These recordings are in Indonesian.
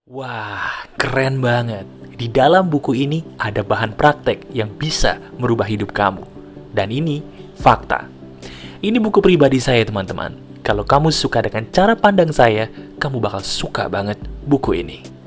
Wah, keren banget. Di dalam buku ini ada bahan praktek yang bisa merubah hidup kamu. Dan ini fakta. Ini buku pribadi saya, teman-teman. Kalau kamu suka dengan cara pandang saya, kamu bakal suka banget buku ini.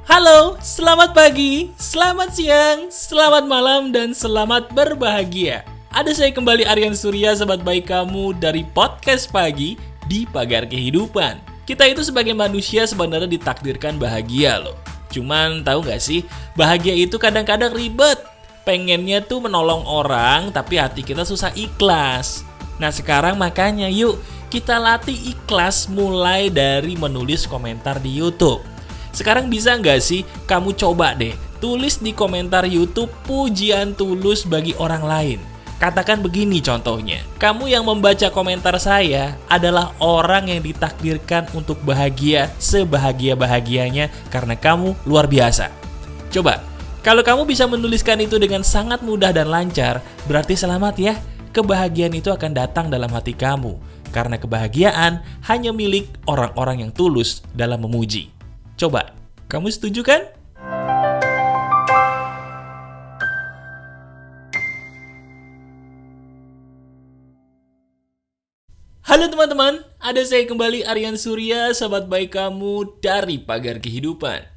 Halo, selamat pagi, selamat siang, selamat malam, dan selamat berbahagia. Ada saya kembali Aryan Surya, sahabat baik kamu dari podcast pagi di Pagar Kehidupan. Kita itu sebagai manusia sebenarnya ditakdirkan bahagia loh. Cuman tahu gak sih, bahagia itu kadang-kadang ribet. Pengennya tuh menolong orang, tapi hati kita susah ikhlas. Nah sekarang makanya yuk kita latih ikhlas mulai dari menulis komentar di YouTube. Sekarang bisa nggak sih kamu coba deh tulis di komentar YouTube pujian tulus bagi orang lain. Katakan begini contohnya, kamu yang membaca komentar saya adalah orang yang ditakdirkan untuk bahagia sebahagia-bahagianya karena kamu luar biasa. Coba, kalau kamu bisa menuliskan itu dengan sangat mudah dan lancar, berarti selamat ya. Kebahagiaan itu akan datang dalam hati kamu, karena kebahagiaan hanya milik orang-orang yang tulus dalam memuji. Coba, kamu setuju kan? Halo teman-teman, ada saya kembali Aryan Surya, sahabat baik kamu dari Pagar Kehidupan.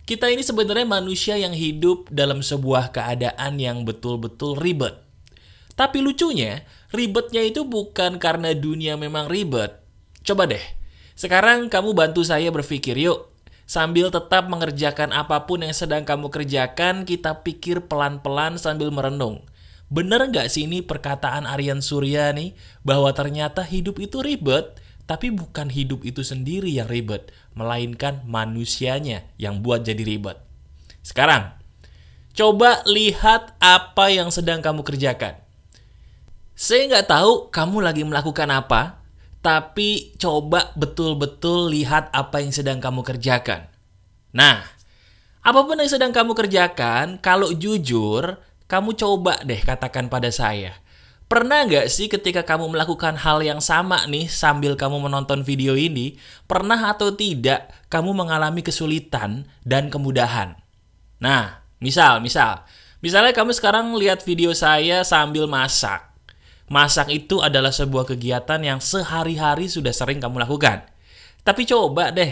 Kita ini sebenarnya manusia yang hidup dalam sebuah keadaan yang betul-betul ribet. Tapi lucunya, ribetnya itu bukan karena dunia memang ribet. Coba deh, sekarang kamu bantu saya berpikir yuk. Sambil tetap mengerjakan apapun yang sedang kamu kerjakan, kita pikir pelan-pelan sambil merenung. Bener nggak sih ini perkataan Aryan Surya nih, bahwa ternyata hidup itu ribet, tapi bukan hidup itu sendiri yang ribet, melainkan manusianya yang buat jadi ribet. Sekarang, coba lihat apa yang sedang kamu kerjakan. Saya nggak tahu kamu lagi melakukan apa, tapi coba betul-betul lihat apa yang sedang kamu kerjakan. Nah, apapun yang sedang kamu kerjakan, kalau jujur, kamu coba deh katakan pada saya. Pernah nggak sih ketika kamu melakukan hal yang sama nih sambil kamu menonton video ini, pernah atau tidak kamu mengalami kesulitan dan kemudahan? Nah, misalnya kamu sekarang lihat video saya sambil masak. Masak itu adalah sebuah kegiatan yang sehari-hari sudah sering kamu lakukan. Tapi coba deh,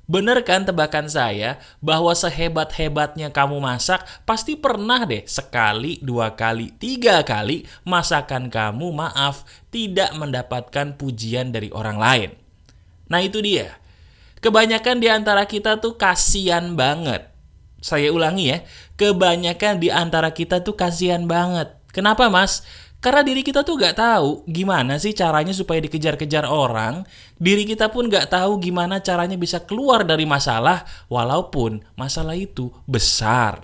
bener kan tebakan saya bahwa sehebat-hebatnya kamu masak, pasti pernah deh sekali, 2 kali, 3 kali masakan kamu tidak mendapatkan pujian dari orang lain. Nah itu dia, kebanyakan di antara kita tuh kasihan banget. Saya ulangi ya, kebanyakan di antara kita tuh kasihan banget. Kenapa mas? Karena diri kita tuh gak tahu gimana sih caranya supaya dikejar-kejar orang. Diri kita pun gak tahu gimana caranya bisa keluar dari masalah, walaupun masalah itu besar.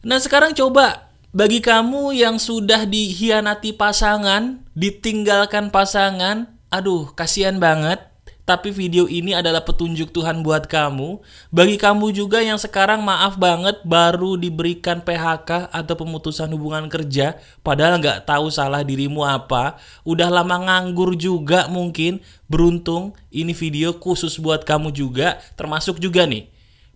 Nah sekarang coba, bagi kamu yang sudah dikhianati pasangan, ditinggalkan pasangan, aduh kasihan banget. Tapi video ini adalah petunjuk Tuhan buat kamu. Bagi kamu juga yang sekarang maaf banget baru diberikan PHK atau pemutusan hubungan kerja, padahal nggak tahu salah dirimu apa. Udah lama nganggur juga mungkin. Beruntung ini video khusus buat kamu juga, termasuk juga nih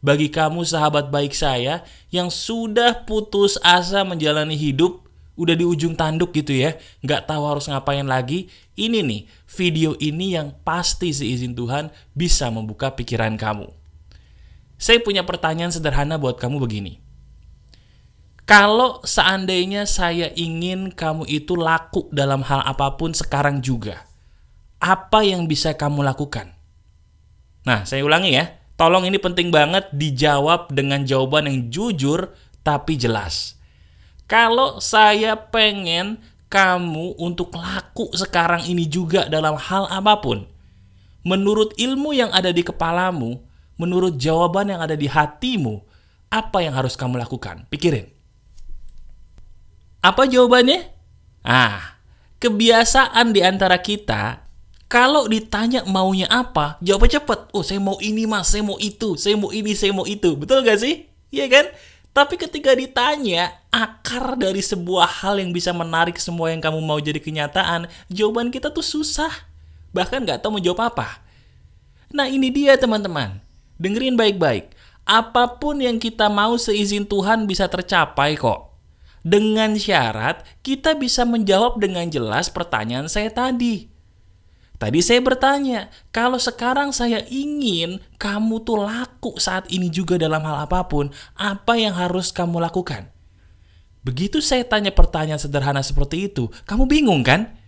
bagi kamu sahabat baik saya yang sudah putus asa menjalani hidup, udah di ujung tanduk gitu ya, nggak tahu harus ngapain lagi. Ini nih, video ini yang pasti seizin Tuhan bisa membuka pikiran kamu. Saya punya pertanyaan sederhana buat kamu begini. Kalau seandainya saya ingin kamu itu laku dalam hal apapun sekarang juga, apa yang bisa kamu lakukan? Nah, saya ulangi ya. Tolong ini penting banget dijawab dengan jawaban yang jujur tapi jelas. Kalau saya pengen kamu untuk laku sekarang ini juga dalam hal apapun, menurut ilmu yang ada di kepalamu, menurut jawaban yang ada di hatimu, apa yang harus kamu lakukan? Pikirin. Apa jawabannya? Kebiasaan di antara kita, kalau ditanya maunya apa, jawabnya cepet. Oh, saya mau ini mas, saya mau itu, saya mau ini, saya mau itu. Betul gak sih? Iya kan? Tapi ketika ditanya, akar dari sebuah hal yang bisa menarik semua yang kamu mau jadi kenyataan, jawaban kita tuh susah. Bahkan gak tahu mau jawab apa. Nah ini dia teman-teman. Dengerin baik-baik. Apapun yang kita mau seizin Tuhan bisa tercapai kok. Dengan syarat kita bisa menjawab dengan jelas pertanyaan saya tadi. Tadi saya bertanya, kalau sekarang saya ingin kamu tuh laku saat ini juga dalam hal apapun, apa yang harus kamu lakukan? Begitu saya tanya pertanyaan sederhana seperti itu, kamu bingung kan?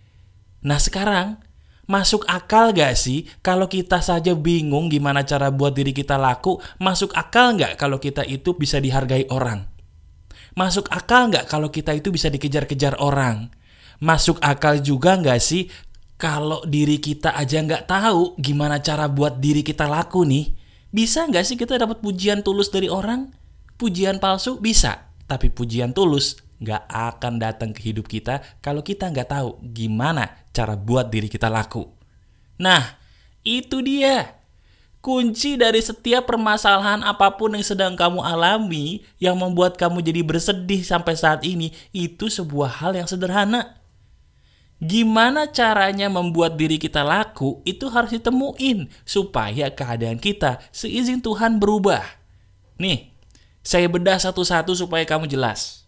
Nah sekarang, masuk akal gak sih kalau kita saja bingung gimana cara buat diri kita laku? Masuk akal gak kalau kita itu bisa dihargai orang? Masuk akal gak kalau kita itu bisa dikejar-kejar orang? Masuk akal juga gak sih kalau diri kita aja gak tahu gimana cara buat diri kita laku nih? Bisa gak sih kita dapat pujian tulus dari orang? Pujian palsu bisa, tapi pujian tulus gak akan datang ke hidup kita kalau kita gak tahu gimana cara buat diri kita laku. Nah, itu dia. Kunci dari setiap permasalahan apapun yang sedang kamu alami, yang membuat kamu jadi bersedih sampai saat ini, itu sebuah hal yang sederhana. Gimana caranya membuat diri kita laku, itu harus ditemuin supaya keadaan kita seizin Tuhan berubah. Nih, saya bedah satu-satu supaya kamu jelas.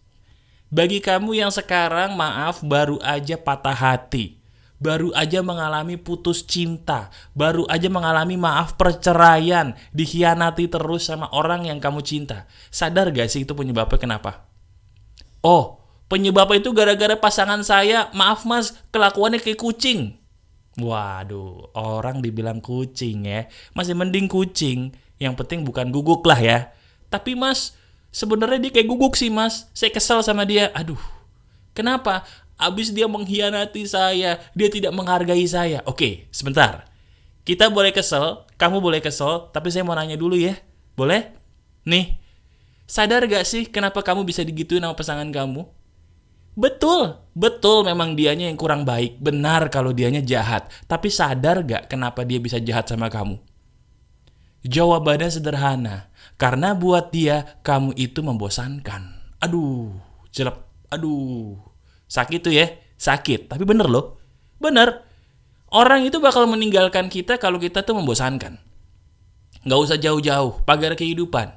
Bagi kamu yang sekarang baru aja patah hati, baru aja mengalami putus cinta, baru aja mengalami perceraian, dikhianati terus sama orang yang kamu cinta. Sadar gak sih itu penyebabnya kenapa? Oh, penyebabnya itu gara-gara pasangan saya, maaf mas, kelakuannya kayak kucing. Waduh, orang dibilang kucing ya, masih mending kucing, yang penting bukan guguk lah ya. Tapi mas, sebenarnya dia kayak guguk sih mas, saya kesel sama dia. Aduh, kenapa? Abis dia mengkhianati saya, dia tidak menghargai saya. Oke, sebentar. Kita boleh kesel, kamu boleh kesel, tapi saya mau nanya dulu ya. Boleh? Nih, sadar gak sih kenapa kamu bisa digituin sama pasangan kamu? Betul memang dianya yang kurang baik. Benar kalau dianya jahat. Tapi sadar gak kenapa dia bisa jahat sama kamu? Jawabannya sederhana. Karena buat dia, kamu itu membosankan. Aduh, jelek. Aduh, sakit tuh ya. Sakit, tapi bener loh. Bener. Orang itu bakal meninggalkan kita kalau kita tuh membosankan. Gak usah jauh-jauh. Pagar Kehidupan.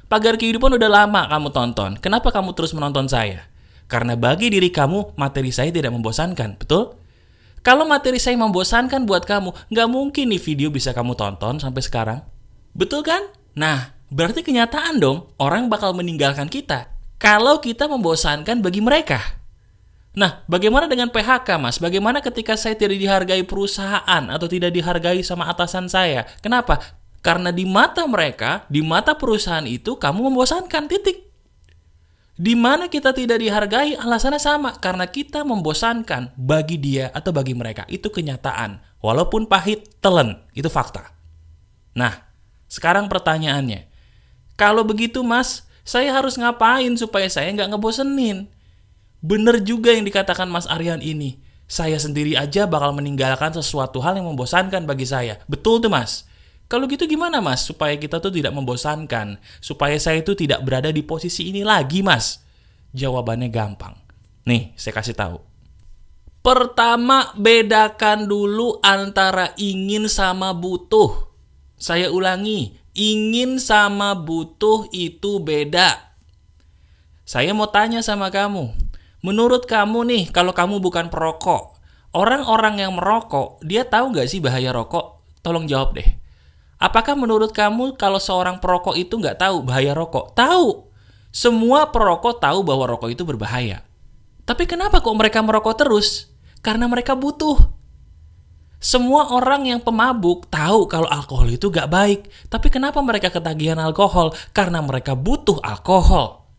Pagar Kehidupan udah lama kamu tonton. Kenapa kamu terus menonton saya? Karena bagi diri kamu, materi saya tidak membosankan, betul? Kalau materi saya membosankan buat kamu, gak mungkin nih video bisa kamu tonton sampai sekarang. Betul kan? Nah, berarti kenyataan dong, orang bakal meninggalkan kita kalau kita membosankan bagi mereka. Nah, bagaimana dengan PHK, Mas? Bagaimana ketika saya tidak dihargai perusahaan atau tidak dihargai sama atasan saya? Kenapa? Karena di mata mereka, di mata perusahaan itu, kamu membosankan, titik. Di mana kita tidak dihargai, alasannya sama. Karena kita membosankan bagi dia atau bagi mereka. Itu kenyataan. Walaupun pahit, telan. Itu fakta. Nah, sekarang pertanyaannya. Kalau begitu mas, saya harus ngapain supaya saya nggak ngebosenin? Bener juga yang dikatakan Mas Aryan ini. Saya sendiri aja bakal meninggalkan sesuatu hal yang membosankan bagi saya. Betul tuh mas. Kalau gitu gimana mas, supaya kita tuh tidak membosankan? Supaya saya itu tidak berada di posisi ini lagi mas? Jawabannya gampang. Nih, saya kasih tahu. Pertama, bedakan dulu antara ingin sama butuh. Saya ulangi, ingin sama butuh itu beda. Saya mau tanya sama kamu. Menurut kamu nih, kalau kamu bukan perokok, orang-orang yang merokok, dia tahu gak sih bahaya rokok? Tolong jawab deh. Apakah menurut kamu kalau seorang perokok itu nggak tahu bahaya rokok? Tahu. Semua perokok tahu bahwa rokok itu berbahaya. Tapi kenapa kok mereka merokok terus? Karena mereka butuh. Semua orang yang pemabuk tahu kalau alkohol itu nggak baik. Tapi kenapa mereka ketagihan alkohol? Karena mereka butuh alkohol.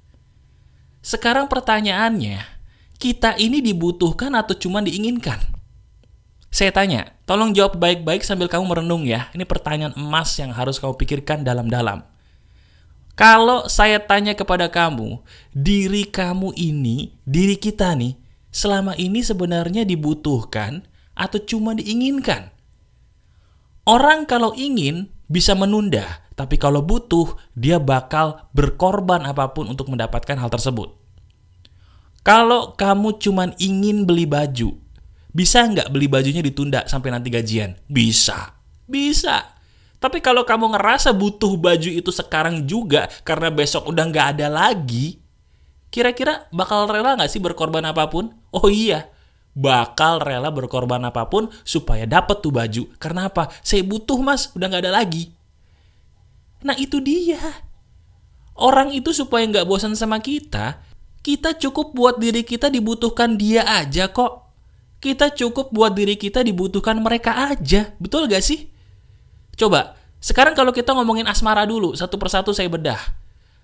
Sekarang pertanyaannya, kita ini dibutuhkan atau cuma diinginkan? Saya tanya, tolong jawab baik-baik sambil kamu merenung ya. Ini pertanyaan emas yang harus kamu pikirkan dalam-dalam. Kalau saya tanya kepada kamu, diri kamu ini, diri kita nih, selama ini sebenarnya dibutuhkan atau cuma diinginkan? Orang kalau ingin bisa menunda, tapi kalau butuh, dia bakal berkorban apapun untuk mendapatkan hal tersebut. Kalau kamu cuman ingin beli baju, bisa nggak beli bajunya ditunda sampai nanti gajian? Bisa. Bisa. Tapi kalau kamu ngerasa butuh baju itu sekarang juga karena besok udah nggak ada lagi, kira-kira bakal rela nggak sih berkorban apapun? Oh iya, bakal rela berkorban apapun supaya dapat tuh baju. Karena apa? Saya butuh mas, udah nggak ada lagi. Nah itu dia. Orang itu supaya nggak bosan sama kita cukup buat diri kita dibutuhkan dia aja kok. Kita cukup buat diri kita dibutuhkan mereka aja. Betul gak sih? Coba, sekarang kalau kita ngomongin asmara dulu, satu persatu saya bedah.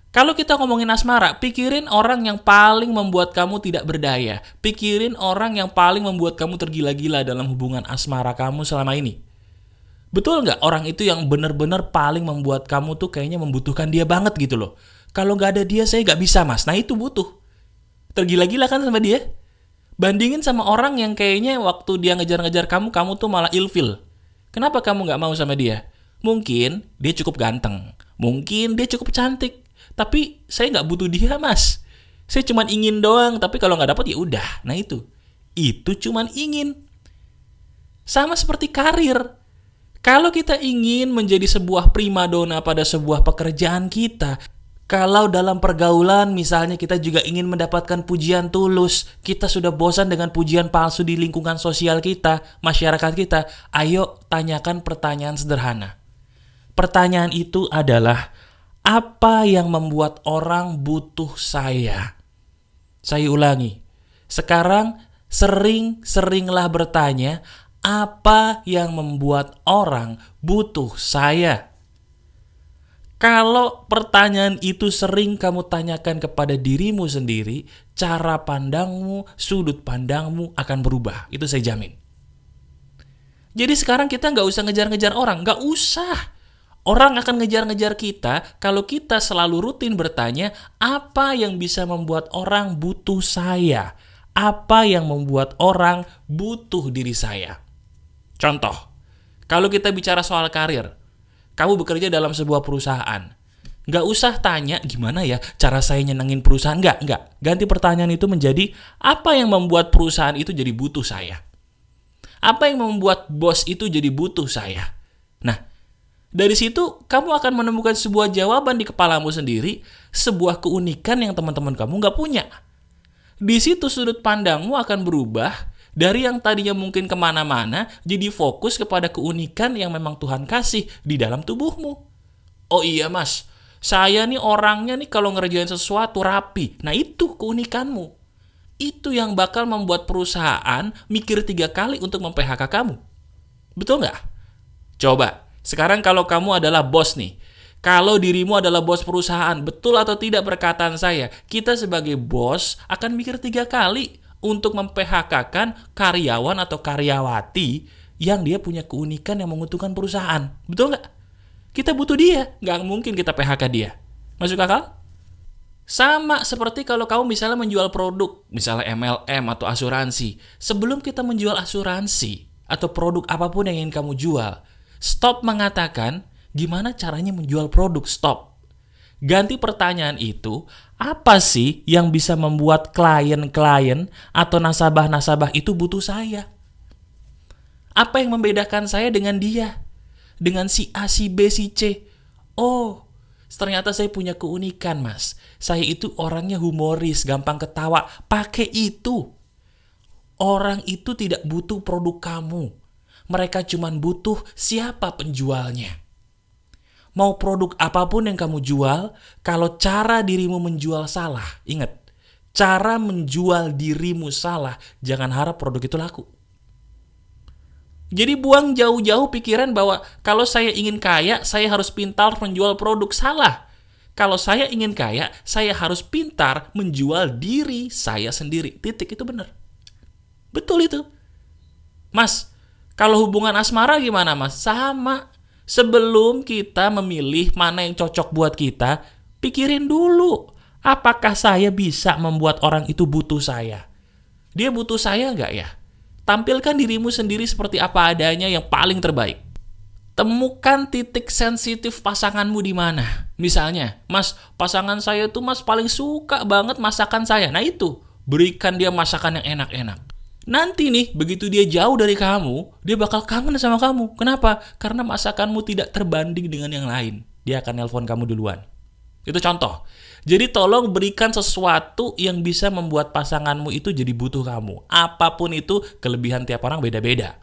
Kalau kita ngomongin asmara, pikirin orang yang paling membuat kamu tidak berdaya. Pikirin orang yang paling membuat kamu tergila-gila dalam hubungan asmara kamu selama ini. Betul nggak orang itu yang benar-benar paling membuat kamu tuh kayaknya membutuhkan dia banget gitu loh. Kalau nggak ada dia saya nggak bisa mas. Nah itu butuh. Tergila-gila kan sama dia? Bandingin sama orang yang kayaknya waktu dia ngejar-ngejar kamu tuh malah ilfil. Kenapa kamu nggak mau sama dia? Mungkin dia cukup ganteng. Mungkin dia cukup cantik. Tapi saya nggak butuh dia mas. Saya cuman ingin doang. Tapi kalau nggak dapet ya udah. Nah itu cuman ingin. Sama seperti karir. Kalau kita ingin menjadi sebuah primadona pada sebuah pekerjaan kita, kalau dalam pergaulan misalnya kita juga ingin mendapatkan pujian tulus, kita sudah bosan dengan pujian palsu di lingkungan sosial kita, masyarakat kita, ayo tanyakan pertanyaan sederhana. Pertanyaan itu adalah, apa yang membuat orang butuh saya? Saya ulangi, sekarang sering-seringlah bertanya, apa yang membuat orang butuh saya? Kalau pertanyaan itu sering kamu tanyakan kepada dirimu sendiri, cara pandangmu, sudut pandangmu akan berubah. Itu saya jamin. Jadi sekarang kita nggak usah ngejar-ngejar orang. Nggak usah. Orang akan ngejar-ngejar kita kalau kita selalu rutin bertanya, apa yang bisa membuat orang butuh saya? Apa yang membuat orang butuh diri saya? Contoh, kalau kita bicara soal karir, kamu bekerja dalam sebuah perusahaan. Nggak usah tanya gimana ya cara saya nyenengin perusahaan. Nggak. Ganti pertanyaan itu menjadi, apa yang membuat perusahaan itu jadi butuh saya? Apa yang membuat bos itu jadi butuh saya? Nah, dari situ kamu akan menemukan sebuah jawaban di kepalamu sendiri, sebuah keunikan yang teman-teman kamu nggak punya. Di situ sudut pandangmu akan berubah, dari yang tadinya mungkin kemana-mana, jadi fokus kepada keunikan yang memang Tuhan kasih di dalam tubuhmu. Oh iya mas, saya nih orangnya nih kalau ngerjain sesuatu rapi. Nah itu keunikanmu. Itu yang bakal membuat perusahaan mikir 3 kali untuk mem-PHK kamu. Betul nggak? Coba, sekarang kalau kamu adalah bos nih. Kalau dirimu adalah bos perusahaan, betul atau tidak perkataan saya, kita sebagai bos akan mikir 3 kali untuk mem-PHK-kan karyawan atau karyawati yang dia punya keunikan yang menguntungkan perusahaan. Betul nggak? Kita butuh dia, nggak mungkin kita PHK dia. Masuk akal? Sama seperti kalau kamu misalnya menjual produk, misalnya MLM atau asuransi. Sebelum kita menjual asuransi atau produk apapun yang ingin kamu jual, stop mengatakan gimana caranya menjual produk, stop. Ganti pertanyaan itu, apa sih yang bisa membuat klien-klien atau nasabah-nasabah itu butuh saya? Apa yang membedakan saya dengan dia? Dengan si A, si B, si C? Oh, ternyata saya punya keunikan mas. Saya itu orangnya humoris, gampang ketawa. Pakai itu. Orang itu tidak butuh produk kamu. Mereka cuma butuh siapa penjualnya. Mau produk apapun yang kamu jual, kalau cara dirimu menjual salah, ingat, cara menjual dirimu salah, jangan harap produk itu laku. Jadi buang jauh-jauh pikiran bahwa kalau saya ingin kaya, saya harus pintar menjual produk, salah. Kalau saya ingin kaya, saya harus pintar menjual diri saya sendiri. Titik, itu benar. Betul itu. Mas, kalau hubungan asmara gimana mas? Sama. Sebelum kita memilih mana yang cocok buat kita, pikirin dulu, apakah saya bisa membuat orang itu butuh saya? Dia butuh saya nggak ya? Tampilkan dirimu sendiri seperti apa adanya yang paling terbaik. Temukan titik sensitif pasanganmu di mana. Misalnya, mas, pasangan saya tuh mas paling suka banget masakan saya. Nah itu, Berikan dia masakan yang enak-enak. Nanti nih, begitu dia jauh dari kamu, dia bakal kangen sama kamu. Kenapa? Karena masakanmu tidak terbanding dengan yang lain. Dia akan nelpon kamu duluan. Itu contoh. Jadi tolong berikan sesuatu yang bisa membuat pasanganmu itu jadi butuh kamu. Apapun itu, kelebihan tiap orang beda-beda.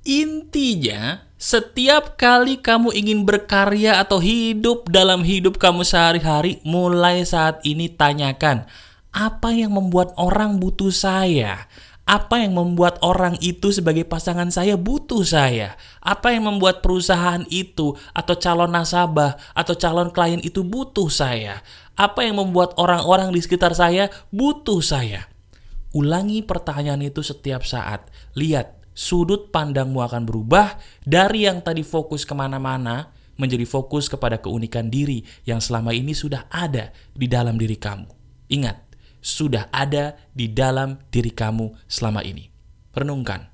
Intinya, setiap kali kamu ingin berkarya atau hidup dalam hidup kamu sehari-hari, mulai saat ini tanyakan, apa yang membuat orang butuh saya? Apa yang membuat orang itu sebagai pasangan saya butuh saya? Apa yang membuat perusahaan itu atau calon nasabah atau calon klien itu butuh saya? Apa yang membuat orang-orang di sekitar saya butuh saya? Ulangi pertanyaan itu setiap saat. Lihat, sudut pandangmu akan berubah dari yang tadi fokus kemana-mana menjadi fokus kepada keunikan diri yang selama ini sudah ada di dalam diri kamu. Ingat, sudah ada di dalam diri kamu selama ini. Renungkan.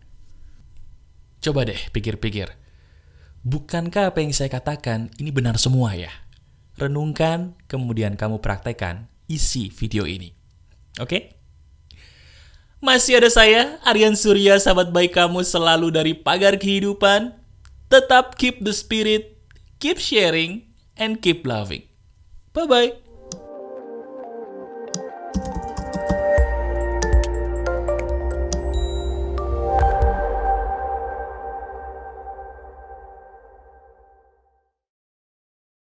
Coba deh pikir-pikir. Bukankah apa yang saya katakan ini benar semua ya? Renungkan, kemudian kamu praktekkan isi video ini. Oke? Masih ada saya, Aryan Surya, sahabat baik kamu selalu dari Pagar Kehidupan. Tetap keep the spirit, keep sharing, and keep loving. Bye-bye.